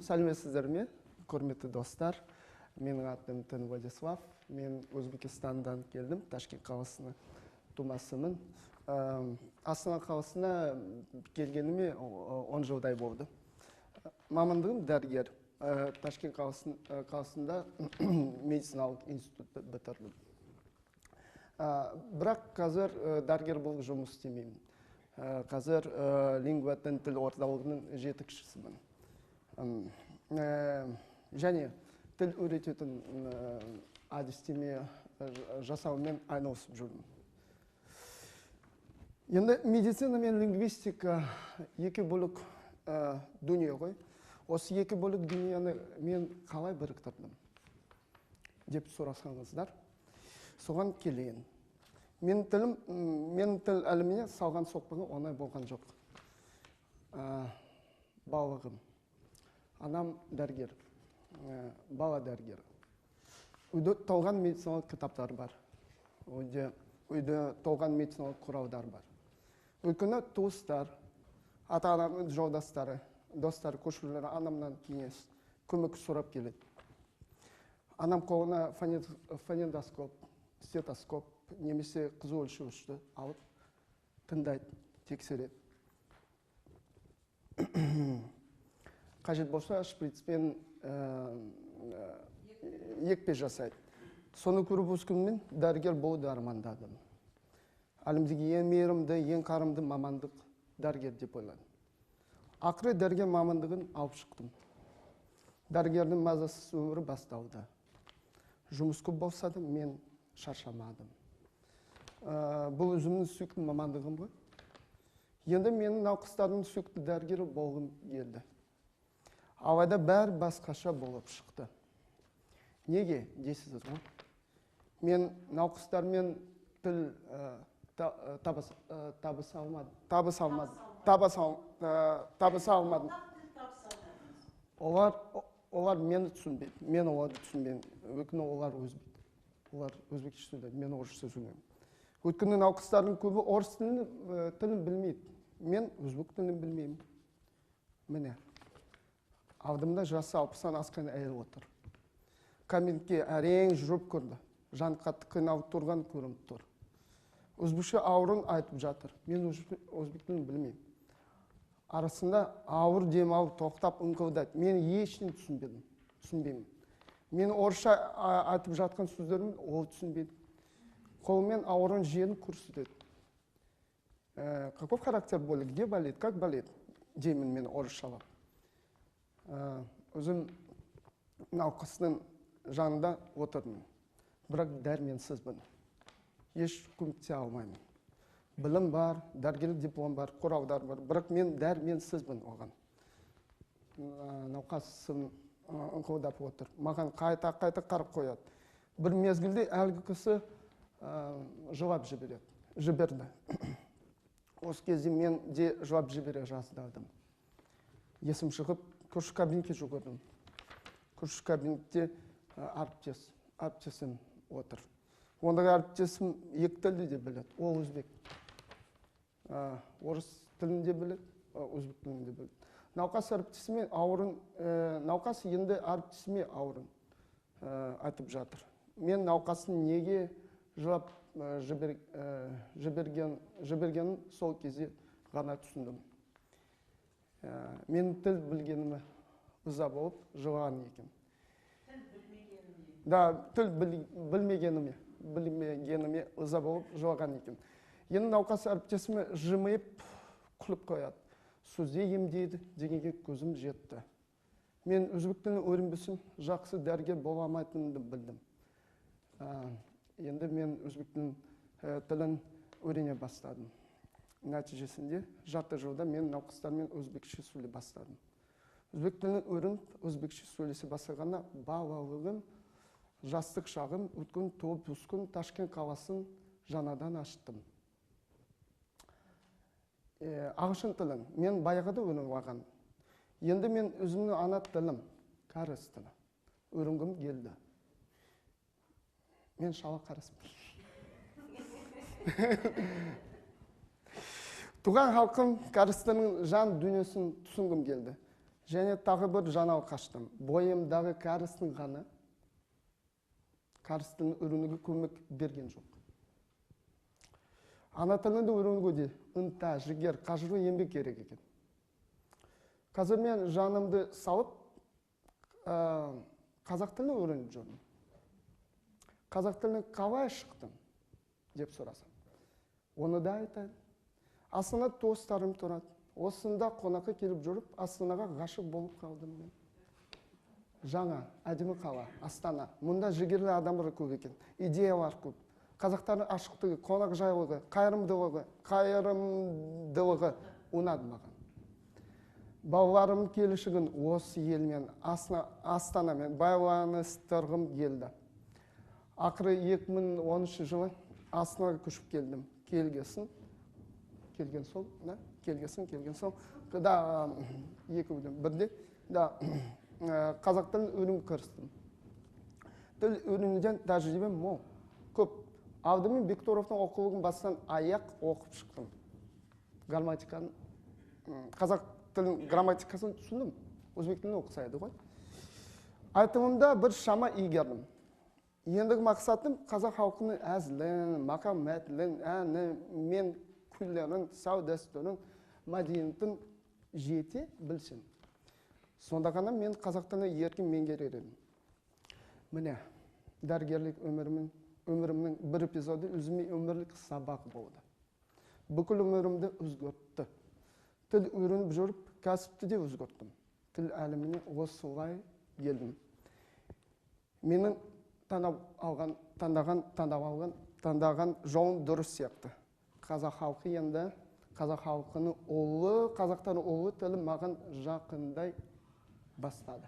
Сәлеметсіздер ме, құрметті достар. Менің атым Тын Владислав. Мен Өзбекстандан келдім, Ташкент қаласына тумасымын. Астана қаласына келгеніме 10 жылдай болды. Мамандығым дәрігер. Ташкент қаласында медициналық институтты бітірдім. Бірақ қазір дәрігер болып жұмыс істемеймін. Қазір лингва тіл орталығының жетекшісімін. Және тіл үйрететін әдістеме жасаумен айналысып жүрмін. Енді медицина мен лингвистика екі бөлік дүние ғой. Осы екі бөлік дүниені мен қалай біріктірдім деп сұрасаңыздар, соған келейін. Мен тіл әлеміне салған соқпағы оңай болған жоқ. Балығым. Анам дәрігер, бала дәрігер. Үйде толған медициналық кітаптар бар. Үйде толған медициналық құралдар бар. Өйткені туыстар, ата-анамның жолдастары, достар, көршілері анамнан кеңес, көмек сұрап келеді. Анам қолына фонендоскоп, стетоскоп, немесе қызу өлшеуішті алып, тыңдайды, тексереді. Қажет болса, шприцпен екпе жасайды. Соны көріп өскенмен дәрігер болуды армандадым. Әлемдегі ең мейірімді, ең қарымды мамандық дәрігер деп ойладым. Ақыры дәрігер мамандығын алып шықтым. Дәрігердің мазасыз өмірі басталды. Жұмыс көп болса да мен шаршамадым. Бұл өзімнің сүйікті мамандығым ғой. Енді менің науқастардың сүйікті дәрігері болғым келді. Алайда бәрі басқаша болып шықты. Неге дейсіз ғой? Мен науқастармен тіл табыса алмадым. Олар мені түсінбейді, мен оларды түсінбеймін. Өйткені олар өзбек. Олар өзбекше сөйлейді, мен орысша сөйлеймін. Өйткені науқастардың көбі орыс тілін білмейді. Мен өзбек тілін білмеймін. Міне, алдымда жасы 60-тан асқан әйел отыр. Кабинетке әрең жүріп көрді. Жан қатты қиналып тұрған көрініп тұр. Өзбекше ауырын айтып жатыр. Мен өзбек тілін білмеймін. Арасында ауыр демалып, тоқтап ыңқылдайды. Мен ешін түсінбеймін. Мен орысша айтып жатқан сөздерім ол түсінбейді. Қолымен ауырын жерін көрсетеді. Каков характер боли? Где болит? Как болит? Деймін мен орысшалап. Өзім науқастың жанында отырдым. Бірақ дәрменсізбін. Еш көмектесе алмаймын. Білім бар, дәрігерлік диплом бар, құралдар бар. Бірақ мен дәрменсізбін оған. Науқасым ыңқылдап отыр. Маған қайта қарап қояды. Бір мезгілде әлгі кісі жылап жіберді. Осы кезде мен де жылап жібере жаздадым. Есім шығып, көрші кабинетке жүгірдім. Көрші кабинетте әріптесім отыр. Ондағы әріптесім екі тілді де біледі. Ол өзбек. Орыс тілін де біледі, өзбек тілін де біледі. Науқас енді әріптесіме ауырын айтып жатыр. Мен науқасын неге жылап жібергенін сол кезде ғана түсіндім. Мен тіл білгеніме ыза болып жылаған екен. Тіл білмегеніме ыза болып жылаған екен. Енді науқас әріптесіме жымиып күліп қояды. Сөзде емдейді дегенге көзім жетті. Мен өзбек тілін үйренбесем, жақсы дәрігер бола алмайтынымды білдім. Енді мен өзбек тілін үйрене бастадым. Нәтижесінде жарты жылда мен науқастармен өзбекше сөйлей бастадым. Өзбек тілін үйреніп, өзбекше сөйлесе бастағанда балалығым, жастық шағым, өткен туып өскен Ташкент қаласын жаңадан аштым. Ағылшын тілін мен баяғыда үйреніп алған. Енді мен өзімнің ана тілім, кәріс тілі, үйренгім келді. Мен шала қарыспын. Туған халқым кәрістінің жан дүниесін түсінгім келді. Және тағы бір жаңалық аштым. Бойымдағы кәрістің ғана, кәрістің үйренуге көмек берген жоқ. Ана тілінде үйренуге де ынта, жігер, қажыру, еңбек керек екен. Қазір мен жанымды салып, қазақ тілін үйреніп жүрмін. Қазақ тілін қалай шықтым деп сұрасам. Оны да айтайын. Астана достарым тұрады. Осында қонаққа келіп жүріп, Астанаға ғашық болып қалдым мен. Жаңа, әдемі қала, Астана. Мұнда жігерлі адамдар көп екен. Идеялар көп. Қазақтардың ашықтығы, қонақжайлығы, қайырымдылығы ұнады маған. Балаларым келешегін осы елмен, Астанамен байланыстырғым келді. Ақыры 2013 жылы Астанаға көшіп келдім. Келген сол. Да, екі білдім. Бірде, да, қазақ тілін үйренуге кірістім. Тіл үйренуден тәжірибем мол. Көп. Алдымен Бектұровтың оқулығын бастан аяқ оқып шықтым. Грамматиканы, қазақ тілін грамматикасын түсіндім. Өзбек тілін оқысайды ғой. Айтымымда бір шама игердім. Ендігі мақсатым қазақ халқының әзілін, мақам-мәтілін, әні, мен күйлерін, сау-дәстүрін, мәдениетін жете білсін. Сонда ғана мен қазақ тілін еркін меңгерер едім. Міне, дәрігерлік өмірімнің бір эпизоды өзіме өмірлік сабақ болды. Бүкіл өмірімді өзгертті. Тіл үйреніп жүріп, кәсіпті де өзгерттім. Тіл әлеміне осылай келдім. Менің таңдаған жолым дұрыс сияқты. Қазақ халқы енді, қазақ халқының ұлы, қазақтардың ұлы тілі маған жақындай бастады.